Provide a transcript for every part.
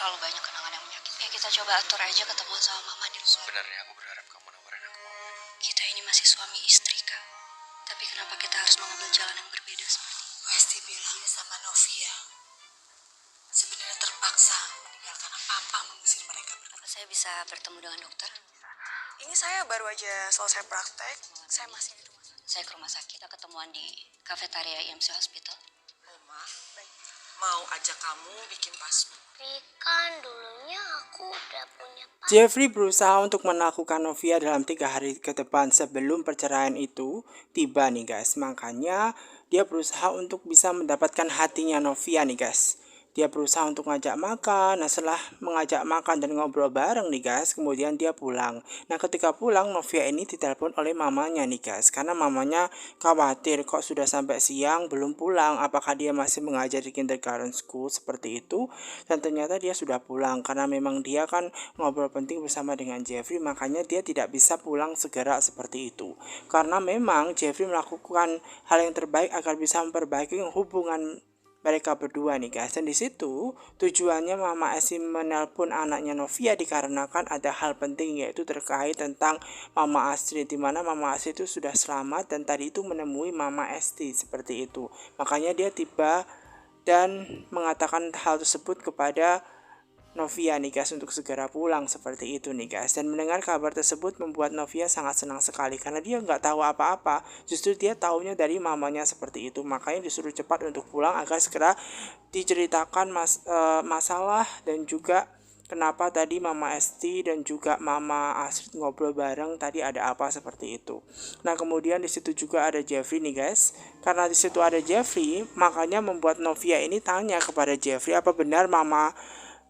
terlalu banyak kenangan yang menyakitkan. Ya kita coba atur aja ketemuan sama mama di luar. Sebenarnya aku berharap kamu nawarin aku mau. Kita ini masih suami istri, Kak. Tapi kenapa kita harus mengambil jalan yang berbeda seperti ini? Westi bilangnya sama Novia. Sebenarnya terpaksa meninggalkan papa mengusir mereka berdua. Apa saya bisa bertemu dengan dokter? Ini saya baru aja selesai praktek. Saya masih di rumah sakit. Saya ke rumah sakit. Kita ketemuan di kafetaria IMC Hospital. Oma, mau ajak kamu bikin passport. Tapi kan dulunya aku udah punya Jeffrey berusaha untuk menaklukkan Novia dalam 3 hari ke depan sebelum perceraian itu tiba nih guys. Makanya dia berusaha untuk bisa mendapatkan hatinya Novia nih guys. Dia berusaha untuk ngajak makan. Nah setelah mengajak makan dan ngobrol bareng nih guys, kemudian dia pulang. Nah ketika pulang Novia ini ditelepon oleh mamanya nih guys. Karena mamanya khawatir kok sudah sampai siang belum pulang. Apakah dia masih mengajar di kindergarten school seperti itu. Dan ternyata dia sudah pulang. Karena memang dia kan ngobrol penting bersama dengan Jeffrey. Makanya dia tidak bisa pulang segera seperti itu. Karena memang Jeffrey melakukan hal yang terbaik agar bisa memperbaiki hubungan mereka berdua nih guys. Dan disitu tujuannya Mama Esti menelpon anaknya Novia dikarenakan ada hal penting, yaitu terkait tentang Mama Astrid, dimana Mama Astrid itu sudah selamat dan tadi itu menemui Mama Esti seperti itu. Makanya dia tiba dan mengatakan hal tersebut kepada Novia nih guys untuk segera pulang seperti itu nih guys. Dan mendengar kabar tersebut membuat Novia sangat senang sekali karena dia nggak tahu apa-apa. Justru dia taunya dari mamanya seperti itu. Makanya disuruh cepat untuk pulang agar segera diceritakan masalah dan juga kenapa tadi Mama Esti dan juga Mama Astrid ngobrol bareng tadi ada apa seperti itu. Nah kemudian di situ juga ada Jeffrey nih guys. Karena di situ ada Jeffrey, makanya membuat Novia ini tanya kepada Jeffrey apa benar Mama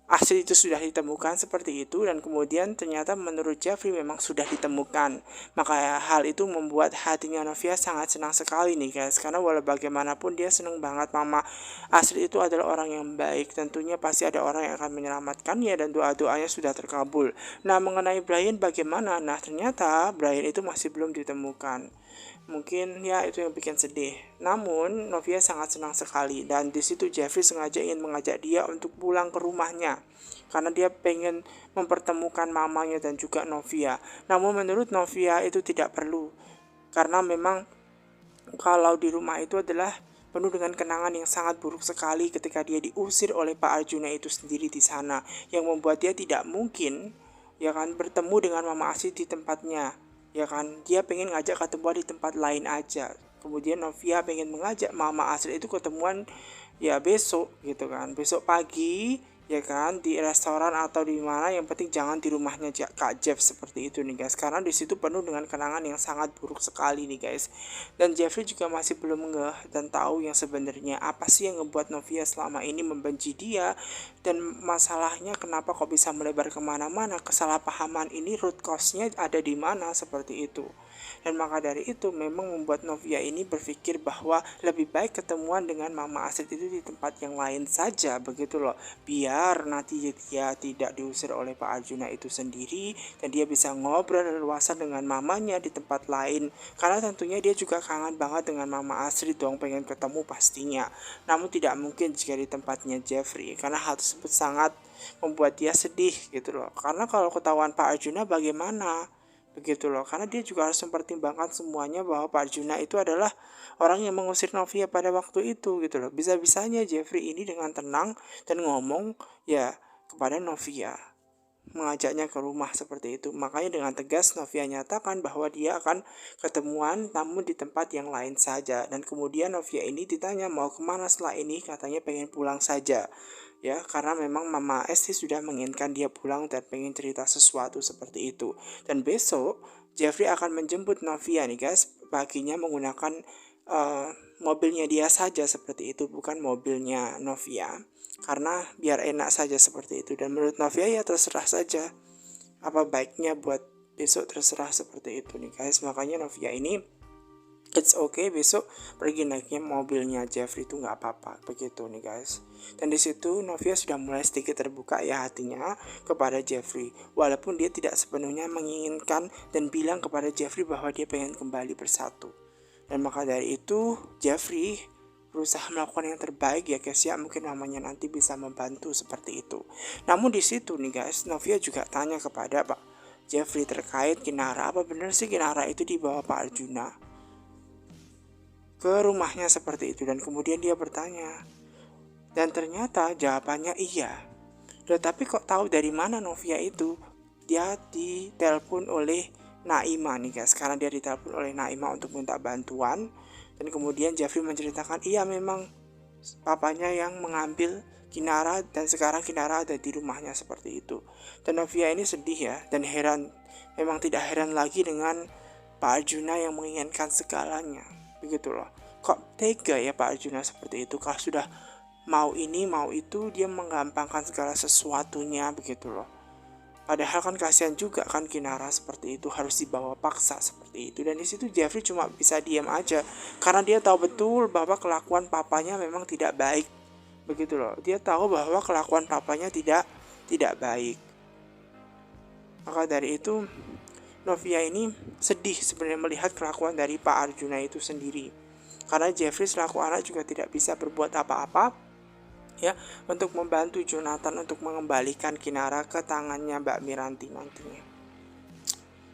Astrid itu sudah ditemukan seperti itu. Dan kemudian ternyata menurut Jeffrey memang sudah ditemukan. Maka hal itu membuat hatinya Novia sangat senang sekali nih guys. Karena walau bagaimanapun dia senang banget Mama Astrid itu adalah orang yang baik. Tentunya pasti ada orang yang akan menyelamatkannya dan doa-doanya sudah terkabul. Nah mengenai Brian bagaimana? Nah ternyata Brian itu masih belum ditemukan. Mungkin ya itu yang bikin sedih. Namun Novia sangat senang sekali dan di situ Jeffrey sengaja ingin mengajak dia untuk pulang ke rumahnya karena dia pengen mempertemukan mamanya dan juga Novia. Namun menurut Novia itu tidak perlu karena memang kalau di rumah itu adalah penuh dengan kenangan yang sangat buruk sekali ketika dia diusir oleh Pak Arjuna itu sendiri di sana, yang membuat dia tidak mungkin ya kan bertemu dengan Mama Astrid di tempatnya. Ya kan, dia pengen ngajak ketemuan di tempat lain aja. Kemudian Novia pengen mengajak Mama Astrid itu ketemuan ya besok gitu kan, besok pagi ya kan di restoran atau di mana, yang penting jangan di rumahnya Kak Jeff seperti itu nih guys. Karena di situ penuh dengan kenangan yang sangat buruk sekali nih guys. Dan Jeffrey juga masih belum ngeh dan tahu yang sebenarnya apa sih yang ngebuat Novia selama ini membenci dia, dan masalahnya kenapa kok bisa melebar kemana-mana. Kesalahpahaman ini root cause-nya ada di mana seperti itu. Dan maka dari itu memang membuat Novia ini berpikir bahwa lebih baik ketemuan dengan Mama Astrid itu di tempat yang lain saja begitu loh, biar nanti dia tidak diusir oleh Pak Arjuna itu sendiri dan dia bisa ngobrol leluasa dengan mamanya di tempat lain. Karena tentunya dia juga kangen banget dengan Mama Astrid dong, pengen ketemu pastinya. Namun tidak mungkin jika di tempatnya Jeffrey, karena hal tersebut sangat membuat dia sedih gitu loh. Karena kalau ketahuan Pak Arjuna bagaimana? Begitu loh, karena dia juga harus mempertimbangkan semuanya bahwa Pak Arjuna itu adalah orang yang mengusir Novia pada waktu itu gitu loh. Bisa-bisanya Jeffrey ini dengan tenang dan ngomong ya kepada Novia, mengajaknya ke rumah seperti itu. Makanya dengan tegas Novia nyatakan bahwa dia akan ketemuan namun di tempat yang lain saja. Dan kemudian Novia ini ditanya mau kemana setelah ini, katanya pengen pulang saja. Ya, karena memang Mama Esti sudah menginginkan dia pulang dan pengen cerita sesuatu seperti itu. Dan besok Jeffrey akan menjemput Novia nih guys, paginya menggunakan mobilnya dia saja seperti itu, bukan mobilnya Novia. Karena biar enak saja seperti itu. Dan menurut Novia ya terserah saja. Apa baiknya buat besok terserah seperti itu nih guys. Makanya Novia ini it's okay besok pergi naiknya mobilnya Jeffrey itu nggak apa-apa begitu nih guys. Dan di situ Novia sudah mulai sedikit terbuka ya hatinya kepada Jeffrey, walaupun dia tidak sepenuhnya menginginkan dan bilang kepada Jeffrey bahwa dia pengen kembali bersatu. Dan maka dari itu Jeffrey berusaha melakukan yang terbaik ya guys ya, mungkin mamanya nanti bisa membantu seperti itu. Namun di situ nih guys, Novia juga tanya kepada Pak Jeffrey terkait Kinara, apa benar sih Kinara itu dibawa Pak Arjuna ke rumahnya seperti itu. Dan kemudian dia bertanya, dan ternyata jawabannya iya. Tetapi kok tahu dari mana Novia itu? Dia ditelepon oleh Naima nih guys, karena dia ditelepon oleh Naima untuk minta bantuan. Dan kemudian Jeffrey menceritakan, iya memang papanya yang mengambil Kinara dan sekarang Kinara ada di rumahnya seperti itu. Dan Novia ini sedih ya, dan heran, memang tidak heran lagi dengan Pak Arjuna yang menginginkan segalanya. Begitu loh. Kok tega ya Pak Arjuna seperti itu, kalau sudah mau ini mau itu dia menggampangkan segala sesuatunya begitu loh. Padahal kan kasihan juga kan Kinara seperti itu harus dibawa paksa seperti itu. Dan di situ Jeffrey cuma bisa diam aja karena dia tahu betul bahwa kelakuan papanya memang tidak baik. Begitu loh. Dia tahu bahwa kelakuan papanya tidak baik. Maka dari itu Novia ini sedih sebenarnya melihat kelakuan dari Pak Arjuna itu sendiri. Karena Jeffrey selaku anak juga tidak bisa berbuat apa-apa ya untuk membantu Jonathan untuk mengembalikan Kinara ke tangannya Mbak Miranti nantinya.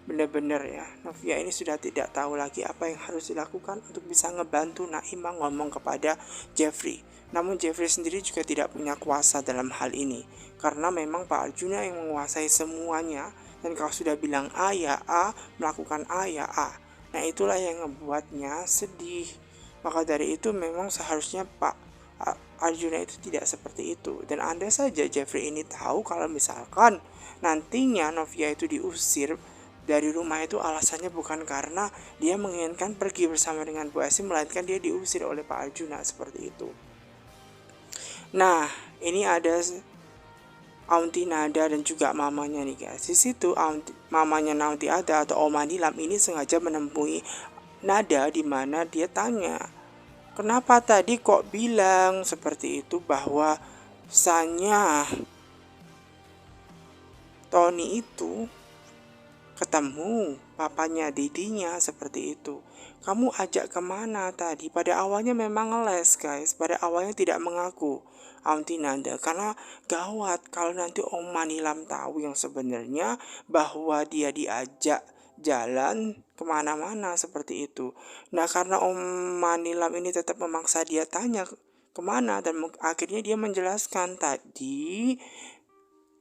Benar-benar ya, Novia ini sudah tidak tahu lagi apa yang harus dilakukan untuk bisa ngebantu Naima ngomong kepada Jeffrey. Namun Jeffrey sendiri juga tidak punya kuasa dalam hal ini, karena memang Pak Arjuna yang menguasai semuanya. Dan kalau sudah bilang A ya A, melakukan A ya A. Nah itulah yang membuatnya sedih. Maka dari itu memang seharusnya Pak Arjuna itu tidak seperti itu. Dan andai saja Jeffrey ini tahu kalau misalkan nantinya Novia itu diusir dari rumah itu alasannya bukan karena dia menginginkan pergi bersama dengan Bu Esi, melainkan dia diusir oleh Pak Arjuna seperti itu. Nah ini ada Aunty Nada dan juga mamanya nih guys. Di situ mamanya Aunty Ada atau Oma Nilam ini sengaja menemui Nada di mana dia tanya, kenapa tadi kok bilang seperti itu bahwa misalnya Tony itu ketemu papanya didinya seperti itu. Kamu ajak kemana tadi? Pada awalnya memang ngeles guys. Pada awalnya tidak mengaku Aunty Nada. Karena gawat kalau nanti Om Manilam tahu yang sebenarnya bahwa dia diajak jalan kemana-mana seperti itu. Nah karena Om Manilam ini tetap memaksa dia tanya kemana, dan akhirnya dia menjelaskan tadi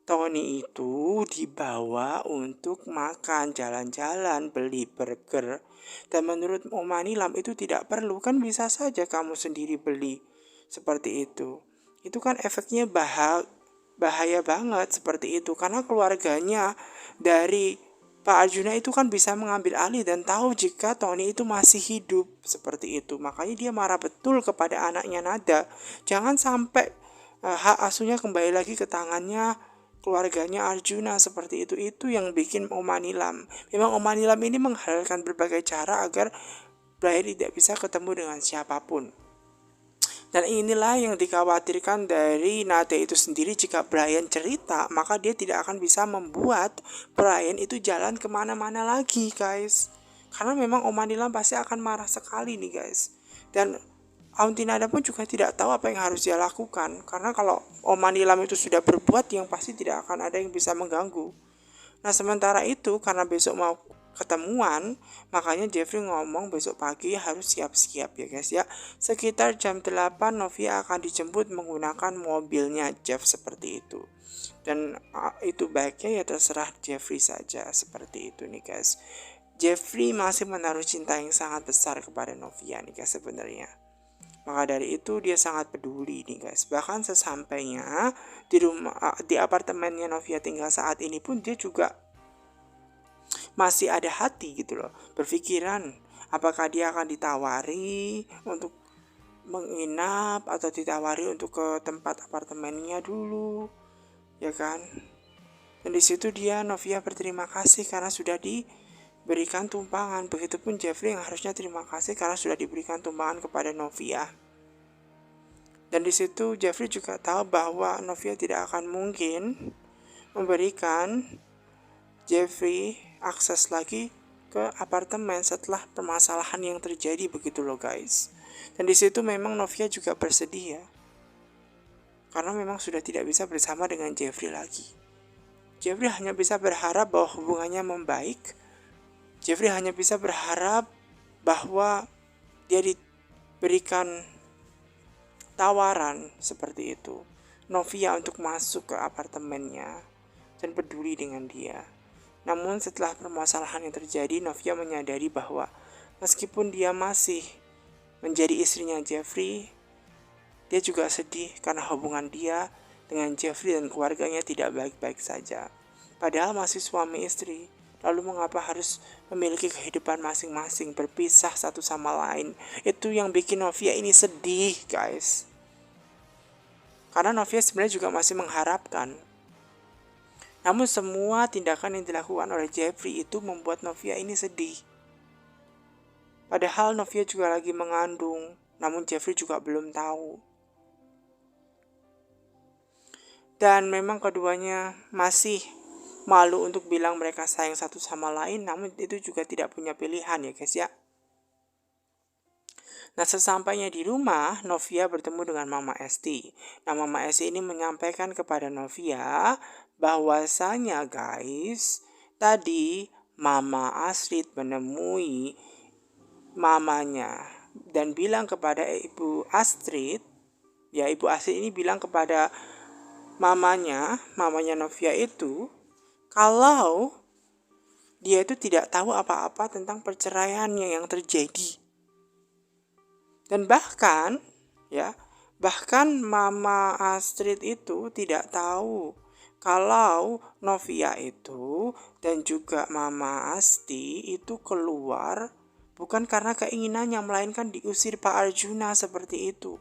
Tony itu dibawa untuk makan, jalan-jalan, beli burger. Dan menurut Om Manilam itu tidak perlu, kan bisa saja kamu sendiri beli seperti itu. Itu kan efeknya bahaya banget seperti itu, karena keluarganya dari Pak Arjuna itu kan bisa mengambil alih dan tahu jika Tony itu masih hidup seperti itu. Makanya dia marah betul kepada anaknya Nada. Jangan sampai hak asuhnya kembali lagi ke tangannya keluarganya Arjuna seperti itu. Itu yang bikin Om Manilam. Memang Om Manilam ini menghalalkan berbagai cara agar Brian tidak bisa ketemu dengan siapapun. Dan inilah yang dikhawatirkan dari Nade itu sendiri. Jika Brian cerita, maka dia tidak akan bisa membuat Brian itu jalan kemana-mana lagi guys. Karena memang Om Manilam pasti akan marah sekali nih guys. Dan Aunty Nada pun juga tidak tahu apa yang harus dia lakukan. Karena kalau Om Manilam itu sudah berbuat, yang pasti tidak akan ada yang bisa mengganggu. Nah sementara itu karena besok mau ketemuan, makanya Jeffrey ngomong besok pagi harus siap-siap ya guys ya. Sekitar jam 8 Novia akan dijemput menggunakan mobilnya Jeff seperti itu. Dan itu baiknya ya terserah Jeffrey saja seperti itu nih guys. Jeffrey masih menaruh cinta yang sangat besar kepada Novia nih guys sebenarnya. Maka dari itu dia sangat peduli nih guys. Bahkan sesampainya di apartemennya Novia tinggal saat ini pun dia juga masih ada hati gitu loh, berpikiran apakah dia akan ditawari untuk menginap atau ditawari untuk ke tempat apartemennya dulu, ya kan? Dan di situ Novia berterima kasih karena sudah diberikan tumpangan. Begitupun Jeffrey yang harusnya terima kasih karena sudah diberikan tumpangan kepada Novia. Dan di situ Jeffrey juga tahu bahwa Novia tidak akan mungkin memberikan Jeffrey akses lagi ke apartemen setelah permasalahan yang terjadi begitu loh guys. Dan di situ memang Novia juga bersedih ya. Karena memang sudah tidak bisa bersama dengan Jeffrey lagi. Jeffrey hanya bisa berharap bahwa hubungannya membaik. Jeffrey hanya bisa berharap bahwa dia diberikan tawaran seperti itu. Novia untuk masuk ke apartemennya dan peduli dengan dia. Namun setelah permasalahan yang terjadi, Novia menyadari bahwa meskipun dia masih menjadi istrinya Jeffrey, dia juga sedih karena hubungan dia dengan Jeffrey dan keluarganya tidak baik-baik saja. Padahal masih suami istri. Lalu mengapa harus memiliki kehidupan masing-masing, berpisah satu sama lain? Itu yang bikin Novia ini sedih, guys. Karena Novia sebenarnya juga masih mengharapkan. Namun semua tindakan yang dilakukan oleh Jeffrey itu membuat Novia ini sedih. Padahal Novia juga lagi mengandung, namun Jeffrey juga belum tahu. Dan memang keduanya masih malu untuk bilang mereka sayang satu sama lain, namun itu juga tidak punya pilihan ya guys ya. Nah, sesampainya di rumah, Novia bertemu dengan Mama Esti. Nah, Mama Esti ini menyampaikan kepada Novia bahwasanya guys, tadi Mama Astrid menemui mamanya dan bilang kepada Ibu Astrid, ya Ibu Astrid ini bilang kepada mamanya Novia itu, kalau dia itu tidak tahu apa-apa tentang perceraiannya yang terjadi. Dan bahkan Mama Astrid itu tidak tahu kalau Novia itu dan juga Mama Asti itu keluar bukan karena keinginannya, melainkan diusir Pak Arjuna seperti itu.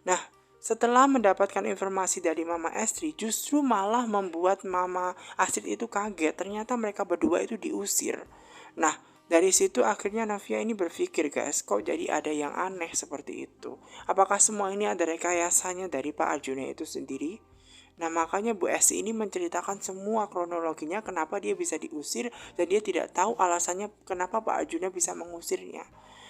Nah, setelah mendapatkan informasi dari Mama Astrid, justru malah membuat Mama Astrid itu kaget. Ternyata mereka berdua itu diusir. Nah, dari situ akhirnya Novia ini berpikir, guys, kok jadi ada yang aneh seperti itu. Apakah semua ini ada rekayasanya dari Pak Arjuna itu sendiri? Nah, makanya Bu Esti ini menceritakan semua kronologinya kenapa dia bisa diusir dan dia tidak tahu alasannya kenapa Pak Arjuna bisa mengusirnya.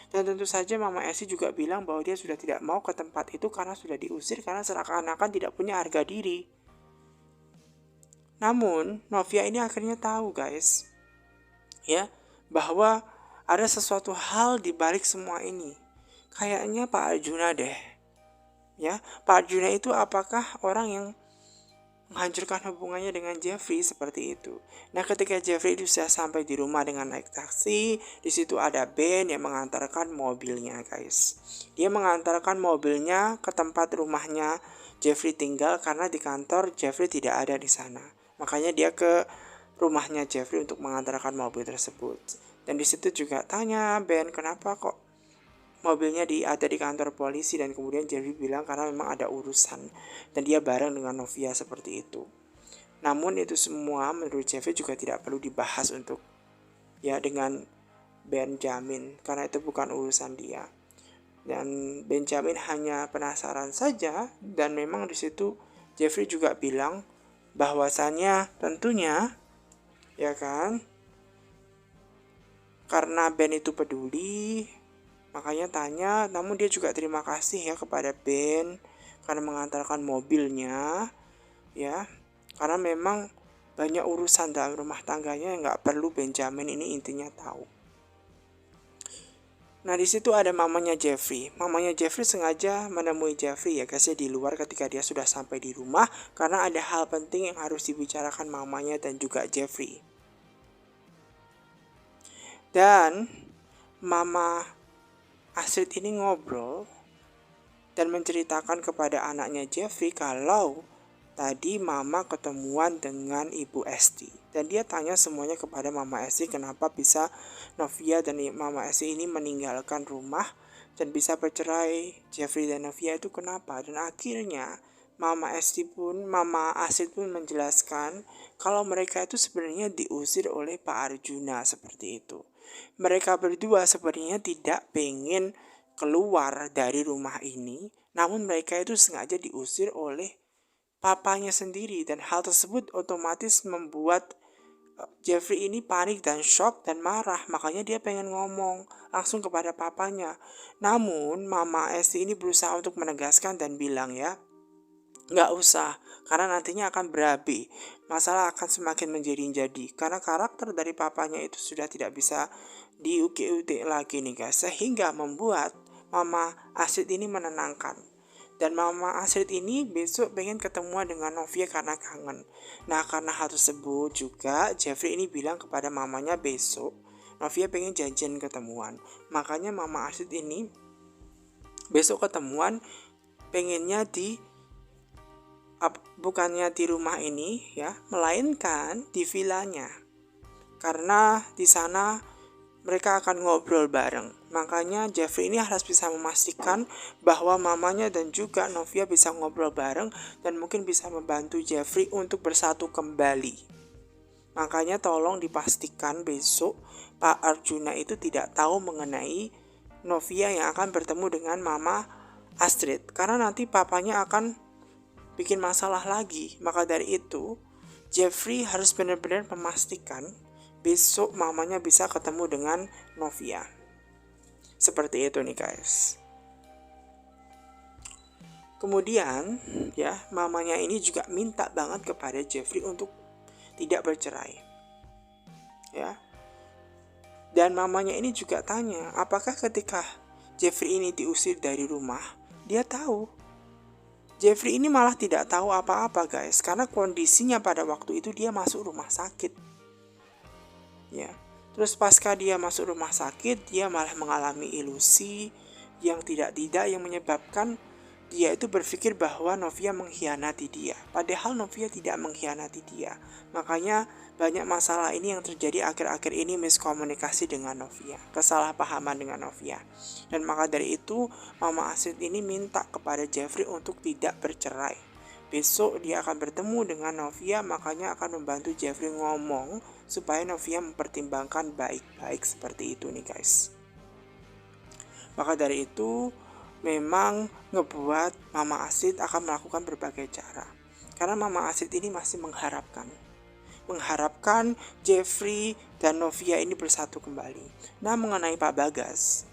Dan tentu saja Mama Esti juga bilang bahwa dia sudah tidak mau ke tempat itu karena sudah diusir, karena seakan-akan tidak punya harga diri. Namun Novia ini akhirnya tahu, guys, ya, bahwa ada sesuatu hal di balik semua ini. Kayaknya Pak Arjuna deh. Ya, Pak Arjuna itu apakah orang yang menghancurkan hubungannya dengan Jeffrey seperti itu. Nah, ketika Jeffrey itu sudah sampai di rumah dengan naik taksi, di situ ada Ben yang mengantarkan mobilnya, guys. Dia mengantarkan mobilnya ke tempat rumahnya Jeffrey tinggal karena di kantor Jeffrey tidak ada di sana. Makanya dia ke rumahnya Jeffrey untuk mengantarkan mobil tersebut. Dan di situ juga tanya Ben, kenapa kok mobilnya ada di kantor polisi, dan kemudian Jeffrey bilang karena memang ada urusan dan dia bareng dengan Novia seperti itu. Namun itu semua menurut Jeffrey juga tidak perlu dibahas untuk dengan Benjamin karena itu bukan urusan dia. Dan Benjamin hanya penasaran saja, dan memang di situ Jeffrey juga bilang bahwasannya tentunya karena Ben itu peduli, makanya tanya. Namun dia juga terima kasih kepada Ben karena mengantarkan mobilnya, karena memang banyak urusan dalam rumah tangganya yang nggak perlu Benjamin ini intinya tahu. Nah, di situ ada mamanya Jeffrey. Mamanya Jeffrey sengaja menemui Jeffrey di luar ketika dia sudah sampai di rumah karena ada hal penting yang harus dibicarakan mamanya dan juga Jeffrey. Dan Mama Astrid ini ngobrol dan menceritakan kepada anaknya Jeffrey kalau tadi Mama ketemuan dengan Ibu Esti. Dan dia tanya semuanya kepada Mama Esti kenapa bisa Novia dan Mama Esti ini meninggalkan rumah dan bisa bercerai. Jeffrey dan Novia itu kenapa? Dan akhirnya Mama Astrid pun menjelaskan kalau mereka itu sebenarnya diusir oleh Pak Arjuna seperti itu. Mereka berdua sebenarnya tidak pengen keluar dari rumah ini, namun mereka itu sengaja diusir oleh papanya sendiri, dan hal tersebut otomatis membuat Jeffrey ini panik dan shock dan marah, makanya dia pengen ngomong langsung kepada papanya. Namun Mama Esti ini berusaha untuk menegaskan dan bilang ya, nggak usah, karena nantinya akan berapi. Masalah akan semakin menjadi-jadi, karena karakter dari papanya itu sudah tidak bisa diutik-utik lagi nih guys. Sehingga membuat Mama Astrid ini menenangkan. Dan Mama Astrid ini besok pengen ketemuan dengan Novia karena kangen. Nah karena hal tersebut juga Jeffrey ini bilang kepada mamanya besok Novia pengen janjian ketemuan. Makanya Mama Astrid ini besok ketemuan pengennya bukannya di rumah ini ya, melainkan di vilanya. Karena di sana mereka akan ngobrol bareng. Makanya Jeffrey ini harus bisa memastikan bahwa mamanya dan juga Novia bisa ngobrol bareng dan mungkin bisa membantu Jeffrey untuk bersatu kembali. Makanya tolong dipastikan besok Pak Arjuna itu tidak tahu mengenai Novia yang akan bertemu dengan Mama Astrid. Karena nanti papanya akan bikin masalah lagi. Maka dari itu Jeffrey harus benar-benar memastikan besok mamanya bisa ketemu dengan Novia. Seperti itu nih guys. Kemudian ya, mamanya ini juga minta banget kepada Jeffrey untuk tidak bercerai. Ya. Dan mamanya ini juga tanya, apakah ketika Jeffrey ini diusir dari rumah, dia tahu. Jeffrey ini malah tidak tahu apa-apa guys, karena kondisinya pada waktu itu dia masuk rumah sakit. Ya, terus pasca dia masuk rumah sakit, dia malah mengalami ilusi yang tidak-tidak yang menyebabkan dia itu berpikir bahwa Novia mengkhianati dia. Padahal Novia tidak mengkhianati dia. Makanya banyak masalah ini yang terjadi akhir-akhir ini, miskomunikasi dengan Novia, kesalahpahaman dengan Novia. Dan maka dari itu Mama Astrid ini minta kepada Jeffrey untuk tidak bercerai. Besok dia akan bertemu dengan Novia, makanya akan membantu Jeffrey ngomong supaya Novia mempertimbangkan baik-baik seperti itu nih guys. Maka dari itu memang ngebuat Mama Astrid akan melakukan berbagai cara. Karena Mama Astrid ini masih mengharapkan Jeffrey dan Novia ini bersatu kembali. Nah mengenai Pak Bagas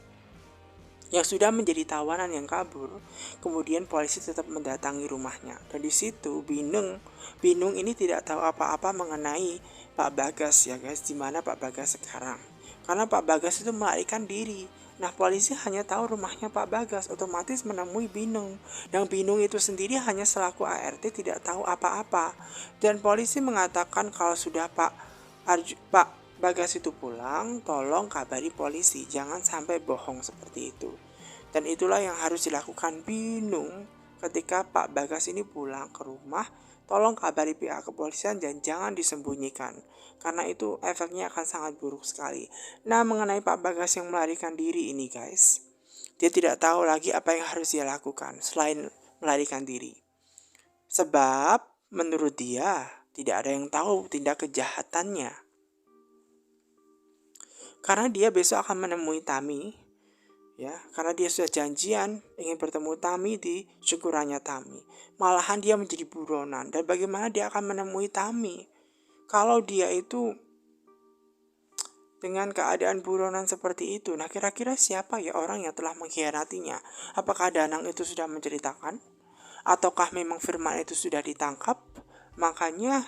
yang sudah menjadi tawanan yang kabur, kemudian polisi tetap mendatangi rumahnya. Dan di situ Binung ini tidak tahu apa-apa mengenai Pak Bagas ya guys, di mana Pak Bagas sekarang. Karena Pak Bagas itu melarikan diri. Nah polisi hanya tahu rumahnya Pak Bagas, otomatis menemui Binung. Dan Binung itu sendiri hanya selaku ART tidak tahu apa-apa. Dan polisi mengatakan kalau sudah Pak Bagas itu pulang, tolong kabari polisi, jangan sampai bohong seperti itu. Dan itulah yang harus dilakukan Binung ketika Pak Bagas ini pulang ke rumah. Tolong kabari pihak kepolisian dan jangan disembunyikan, karena itu efeknya akan sangat buruk sekali. Nah mengenai Pak Bagas yang melarikan diri ini guys, dia tidak tahu lagi apa yang harus dia lakukan selain melarikan diri. Sebab menurut dia tidak ada yang tahu tindak kejahatannya. Karena dia besok akan menemui Tami, ya, karena dia sudah janjian ingin bertemu Tami di syukurannya Tami. Malahan dia menjadi buronan. Dan bagaimana dia akan menemui Tami kalau dia itu dengan keadaan buronan seperti itu? Nah kira-kira siapa ya orang yang telah mengkhianatinya? Apakah Danang itu sudah menceritakan? Ataukah memang Firman itu sudah ditangkap? Makanya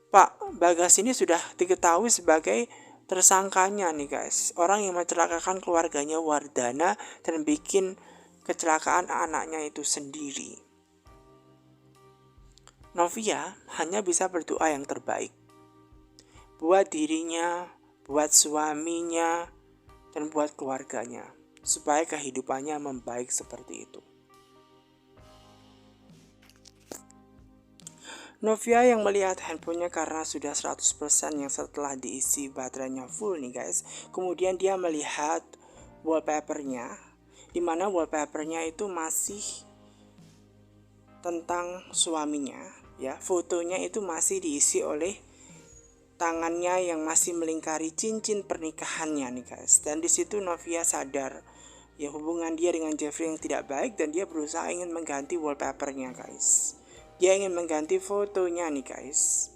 Pak Bagas ini sudah diketahui sebagai tersangkanya nih guys, orang yang mencelakakan keluarganya Wardana dan bikin kecelakaan anaknya itu sendiri. Novia hanya bisa berdoa yang terbaik buat dirinya, buat suaminya, dan buat keluarganya, supaya kehidupannya membaik seperti itu. Novia yang melihat handphonenya karena sudah 100% yang setelah diisi baterainya full nih guys. Kemudian dia melihat wallpapernya, dimana wallpapernya itu masih tentang suaminya ya. Fotonya itu masih diisi oleh tangannya yang masih melingkari cincin pernikahannya nih guys. Dan di situ Novia sadar ya hubungan dia dengan Jeffrey yang tidak baik, dan dia berusaha ingin mengganti wallpapernya guys. Dia ingin mengganti fotonya nih guys.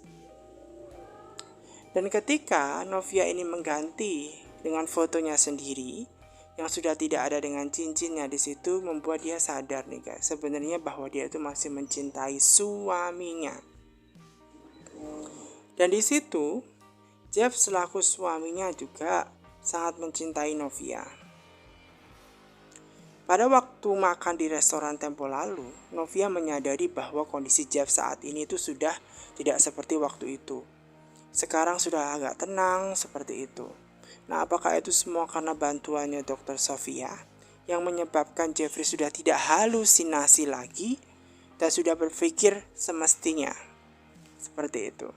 Dan ketika Novia ini mengganti dengan fotonya sendiri yang sudah tidak ada dengan cincinnya di situ, membuat dia sadar nih guys, sebenarnya bahwa dia itu masih mencintai suaminya. Dan di situ Jeff selaku suaminya juga sangat mencintai Novia. Pada waktu makan di restoran tempo lalu, Novia menyadari bahwa kondisi Jeff saat ini itu sudah tidak seperti waktu itu. Sekarang sudah agak tenang seperti itu. Nah, apakah itu semua karena bantuannya Dr. Sofia yang menyebabkan Jeffrey sudah tidak halusinasi lagi dan sudah berpikir semestinya? Seperti itu.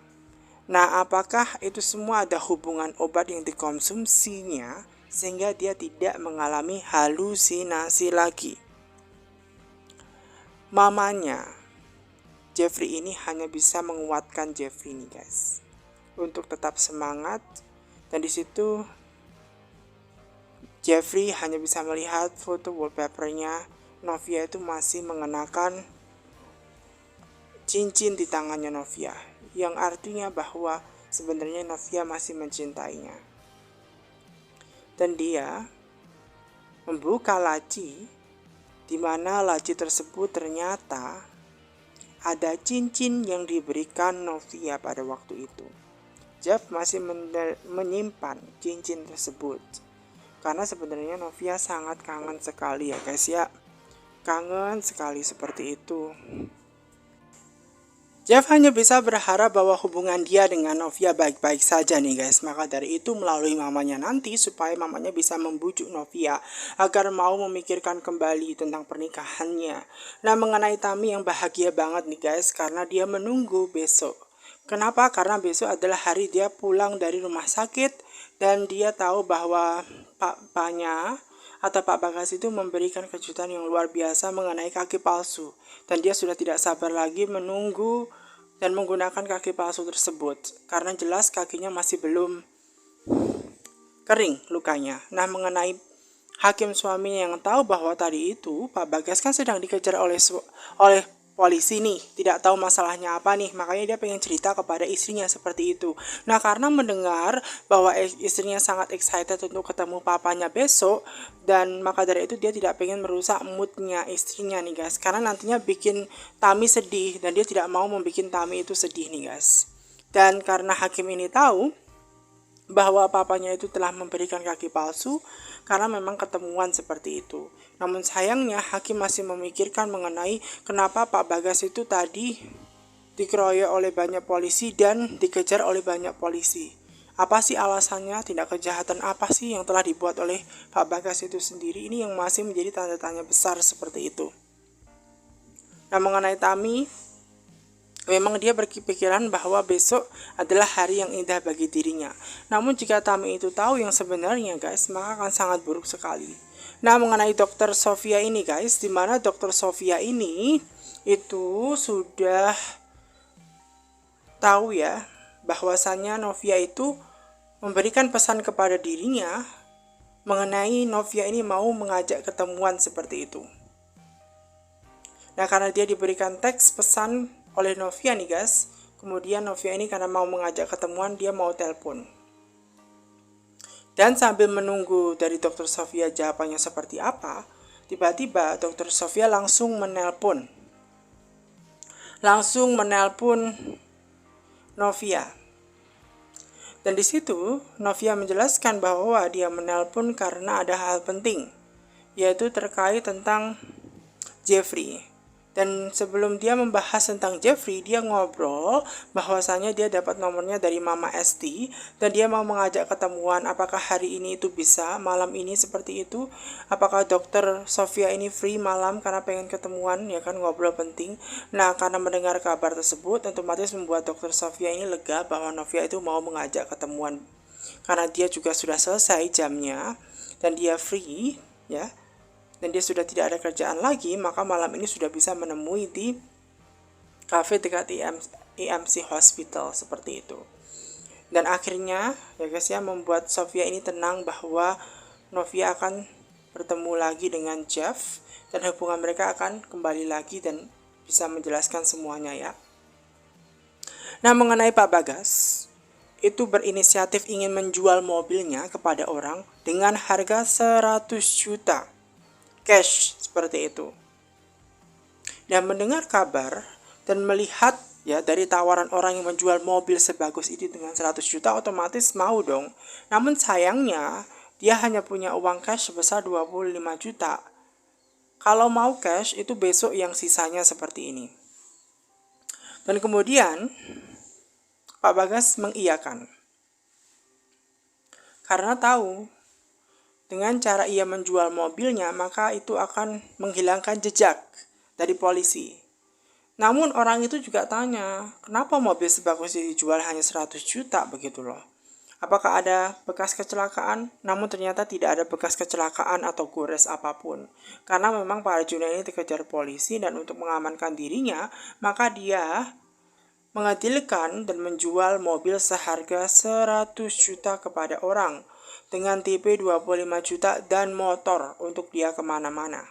Nah, apakah itu semua ada hubungan obat yang dikonsumsinya sehingga dia tidak mengalami halusinasi lagi? Mamanya Jeffrey ini hanya bisa menguatkan Jeffrey nih guys, untuk tetap semangat. Dan di situ Jeffrey hanya bisa melihat foto wallpapernya Novia itu masih mengenakan cincin di tangannya Novia, yang artinya bahwa sebenarnya Novia masih mencintainya. Dan dia membuka laci, di mana laci tersebut ternyata ada cincin yang diberikan Novia pada waktu itu. Jeff masih menyimpan cincin tersebut karena sebenarnya Novia sangat kangen sekali ya guys ya. Kangen sekali seperti itu. Jeff hanya bisa berharap bahwa hubungan dia dengan Novia baik-baik saja nih guys. Maka dari itu melalui mamanya nanti, supaya mamanya bisa membujuk Novia agar mau memikirkan kembali tentang pernikahannya. Nah, mengenai Tami yang bahagia banget nih guys, karena dia menunggu besok. Kenapa? Karena besok adalah hari dia pulang dari rumah sakit dan dia tahu bahwa papanya atau Pak Bagas itu memberikan kejutan yang luar biasa mengenai kaki palsu. Dan dia sudah tidak sabar lagi menunggu dan menggunakan kaki palsu tersebut. Karena jelas kakinya masih belum kering lukanya. Nah, mengenai hakim suaminya yang tahu bahwa tadi itu Pak Bagas kan sedang dikejar oleh polisi nih, tidak tahu masalahnya apa nih, makanya dia pengen cerita kepada istrinya seperti itu. Nah, karena mendengar bahwa istrinya sangat excited untuk ketemu papanya besok, dan maka dari itu dia tidak pengen merusak moodnya istrinya nih guys, karena nantinya bikin Tami sedih dan dia tidak mau membuat Tami itu sedih nih guys. Dan karena hakim ini tahu bahwa papanya itu telah memberikan kaki palsu karena memang ketemuan seperti itu. Namun sayangnya hakim masih memikirkan mengenai kenapa Pak Bagas itu tadi dikeroyok oleh banyak polisi dan dikejar oleh banyak polisi. Apa sih alasannya? Tindak kejahatan apa sih yang telah dibuat oleh Pak Bagas itu sendiri? Ini yang masih menjadi tanda tanya besar seperti itu. Nah, mengenai Tami, memang dia berpikiran bahwa besok adalah hari yang indah bagi dirinya. Namun jika Tami itu tahu yang sebenarnya guys, maka akan sangat buruk sekali. Nah, mengenai Dr. Sofia ini guys, dimana Dr. Sofia ini itu sudah tahu ya bahwasannya Novia itu memberikan pesan kepada dirinya mengenai Novia ini mau mengajak ketemuan seperti itu. Nah, karena dia diberikan teks pesan oleh Novia nih guys, kemudian Novia ini karena mau mengajak ketemuan, dia mau telepon. Dan sambil menunggu dari Dr. Sofia jawabannya seperti apa, tiba-tiba Dr. Sofia langsung menelpon Novia. Dan di situ Novia menjelaskan bahwa dia menelpon karena ada hal penting, yaitu terkait tentang Jeffrey. Dan sebelum dia membahas tentang Jeffrey, dia ngobrol bahwasanya dia dapat nomornya dari Mama Esti dan dia mau mengajak ketemuan. Apakah hari ini itu bisa, malam ini seperti itu? Apakah Dokter Sofia ini free malam karena pengen ketemuan, ya kan, ngobrol penting. Nah, karena mendengar kabar tersebut, otomatis membuat Dokter Sofia ini lega bahwa Novia itu mau mengajak ketemuan. Karena dia juga sudah selesai jamnya dan dia free, ya. Dan dia sudah tidak ada kerjaan lagi, maka malam ini sudah bisa menemui di cafe dekat EMC Hospital seperti itu. Dan akhirnya ya guys ya, membuat Sofia ini tenang bahwa Novia akan bertemu lagi dengan Jeff dan hubungan mereka akan kembali lagi dan bisa menjelaskan semuanya ya. Nah, mengenai Pak Bagas, itu berinisiatif ingin menjual mobilnya kepada orang dengan harga 100 juta cash seperti itu. Dan mendengar kabar dan melihat ya dari tawaran orang yang menjual mobil sebagus itu dengan 100 juta, otomatis mau dong. Namun sayangnya dia hanya punya uang cash sebesar 25 juta. Kalau mau cash itu besok yang sisanya seperti ini. Dan kemudian Pak Bagas mengiyakan. Karena tahu dengan cara ia menjual mobilnya maka itu akan menghilangkan jejak dari polisi. Namun orang itu juga tanya, kenapa mobil sebagus ini dijual hanya 100 juta begitu loh. Apakah ada bekas kecelakaan? Namun ternyata tidak ada bekas kecelakaan atau gores apapun. Karena memang Pak Arjuna ini dikejar polisi dan untuk mengamankan dirinya, maka dia mengadilkan dan menjual mobil seharga 100 juta kepada orang dengan TP 25 juta dan motor untuk dia kemana-mana.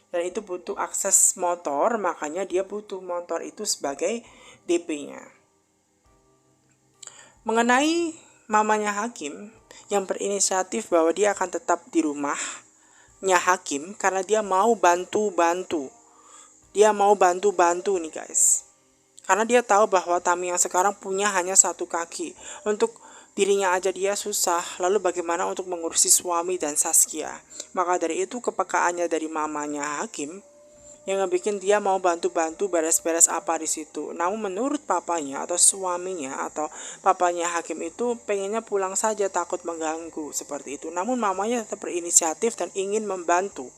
Dan itu butuh akses motor, makanya dia butuh motor itu sebagai DP-nya. Mengenai mamanya Hakim yang berinisiatif bahwa dia akan tetap di rumahnya Hakim karena dia mau bantu-bantu. Dia mau bantu-bantu nih guys. Karena dia tahu bahwa Tami yang sekarang punya hanya satu kaki. Untuk dirinya aja dia susah, lalu bagaimana untuk mengurusi suami dan Saskia. Maka dari itu kepekaannya dari mamanya Hakim yang ngebikin dia mau bantu-bantu beres-beres apa di situ. Namun menurut papanya atau suaminya atau papanya Hakim itu pengennya pulang saja, takut mengganggu seperti itu. Namun mamanya tetap berinisiatif dan ingin membantu.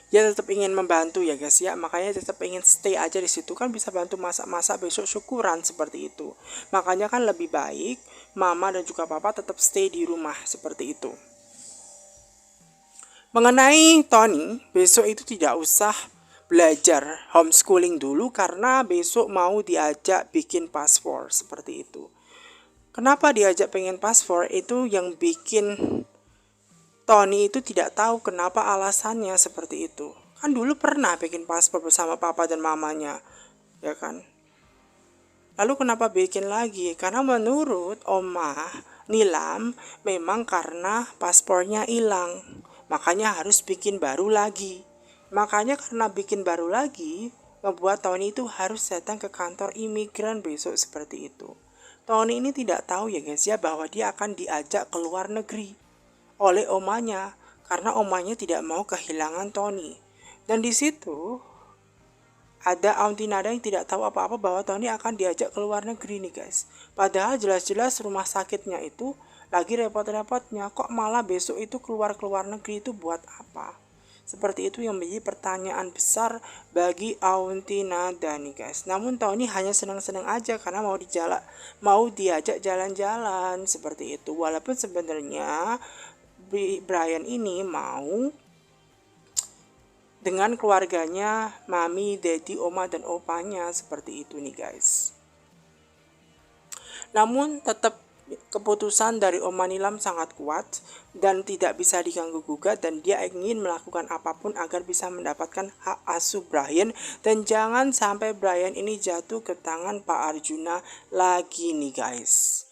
Dia tetap ingin membantu ya guys ya, makanya tetap ingin stay aja di situ, kan bisa bantu masak-masak besok syukuran seperti itu. Makanya kan lebih baik mama dan juga papa tetap stay di rumah seperti itu. Mengenai Tony, besok itu tidak usah belajar homeschooling dulu karena besok mau diajak bikin paspor seperti itu. Kenapa diajak pengen paspor? Itu yang bikin Tony itu tidak tahu kenapa alasannya seperti itu. Kan dulu pernah bikin paspor bersama papa dan mamanya, ya kan? Lalu kenapa bikin lagi? Karena menurut Oma Nilam memang karena paspornya hilang, makanya harus bikin baru lagi. Makanya karena bikin baru lagi, membuat Tony itu harus datang ke kantor imigran besok seperti itu. Tony ini tidak tahu ya guys ya bahwa dia akan diajak ke luar negeri oleh omanya karena omanya tidak mau kehilangan Tony. Dan di situ ada Auntie Nada yang tidak tahu apa-apa bahwa Tony akan diajak ke luar negeri nih guys. Padahal jelas-jelas rumah sakitnya itu lagi repot-repotnya, kok malah besok itu keluar negeri itu buat apa? Seperti itu yang menjadi pertanyaan besar bagi Auntie Nada nih guys. Namun Tony hanya senang-senang aja karena mau diajak jalan-jalan seperti itu. Walaupun sebenarnya Brian ini mau dengan keluarganya, mami, daddy, oma, dan opanya seperti itu nih guys. Namun tetap keputusan dari Oma Nilam sangat kuat dan tidak bisa diganggu gugat dan dia ingin melakukan apapun agar bisa mendapatkan hak asuh Brian dan jangan sampai Brian ini jatuh ke tangan Pak Arjuna lagi nih guys.